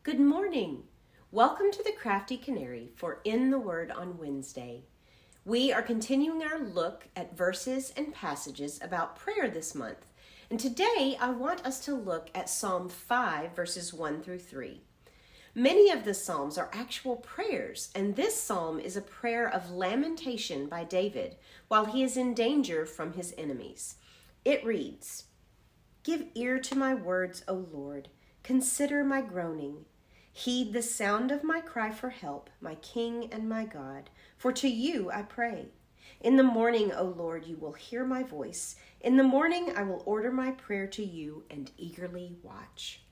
Good morning. Welcome to the Crafty Canary for In the Word on Wednesday. We are continuing our look at verses and passages about prayer this month. And today I want us to look at Psalm 5 verses 1 through 3. Many of the Psalms are actual prayers, and this psalm is a prayer of lamentation by David while he is in danger from his enemies. It reads, "Give ear to my words, O Lord. Consider my groaning. Heed the sound of my cry for help, my King and my God, for to you I pray. In the morning, O Lord, you will hear my voice. In the morning I will order my prayer to you and eagerly watch."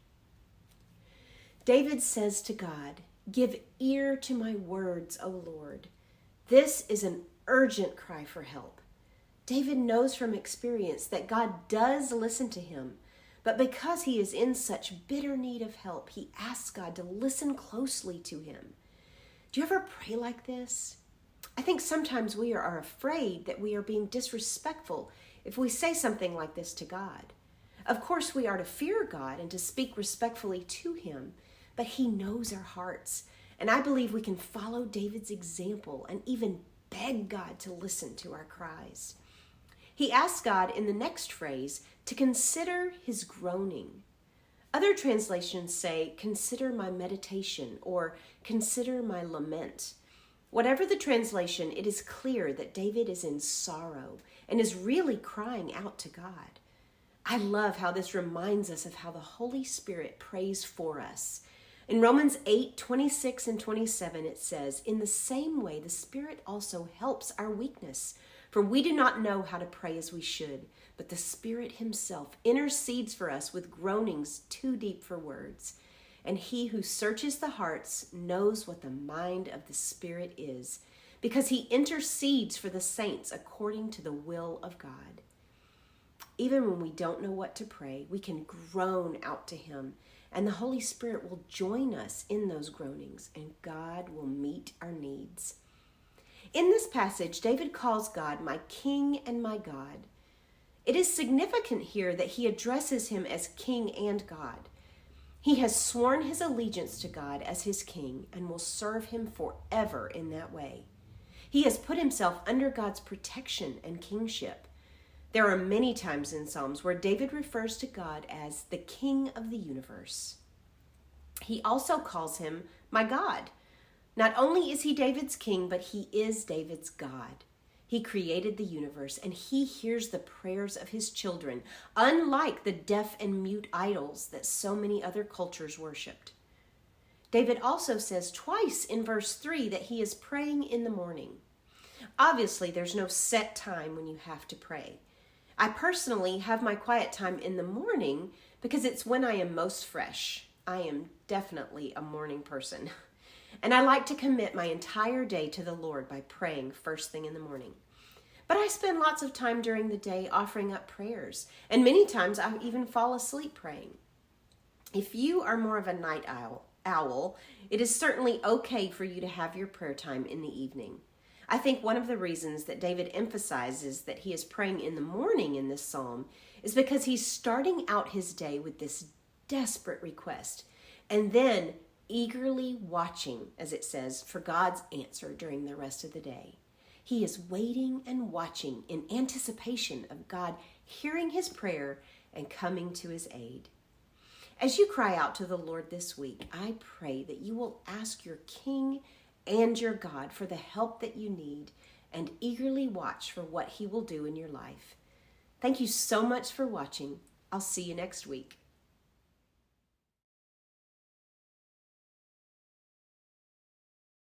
David says to God, "Give ear to my words, O Lord." This is an urgent cry for help. David knows from experience that God does listen to him, but because he is in such bitter need of help, he asks God to listen closely to him. Do you ever pray like this? I think sometimes we are afraid that we are being disrespectful if we say something like this to God. Of course, we are to fear God and to speak respectfully to him, but he knows our hearts. And I believe we can follow David's example and even beg God to listen to our cries. He asks God in the next phrase to consider his groaning. Other translations say, "Consider my meditation," or "Consider my lament." Whatever the translation, it is clear that David is in sorrow and is really crying out to God. I love how this reminds us of how the Holy Spirit prays for us. In Romans 8:26 and 27, it says, "In the same way, the Spirit also helps our weakness. For we do not know how to pray as we should, but the Spirit himself intercedes for us with groanings too deep for words. And he who searches the hearts knows what the mind of the Spirit is, because he intercedes for the saints according to the will of God." Even when we don't know what to pray, we can groan out to him, and the Holy Spirit will join us in those groanings, and God will meet our needs. In this passage, David calls God my King and my God. It is significant here that he addresses him as King and God. He has sworn his allegiance to God as his King and will serve him forever in that way. He has put himself under God's protection and kingship. There are many times in Psalms where David refers to God as the King of the universe. He also calls him my God. Not only is he David's king, but he is David's God. He created the universe, and he hears the prayers of his children, unlike the deaf and mute idols that so many other cultures worshipped. David also says twice in verse 3 that he is praying in the morning. Obviously, there's no set time when you have to pray. I personally have my quiet time in the morning because it's when I am most fresh. I am definitely a morning person. And I like to commit my entire day to the Lord by praying first thing in the morning. But I spend lots of time during the day offering up prayers, and many times I even fall asleep praying. If you are more of a night owl, it is certainly okay for you to have your prayer time in the evening. I think one of the reasons that David emphasizes that he is praying in the morning in this psalm is because he's starting out his day with this desperate request, and then eagerly watching, as it says, for God's answer during the rest of the day. He is waiting and watching in anticipation of God hearing his prayer and coming to his aid. As you cry out to the Lord this week, I pray that you will ask your King and your God for the help that you need and eagerly watch for what he will do in your life. Thank you so much for watching. I'll see you next week.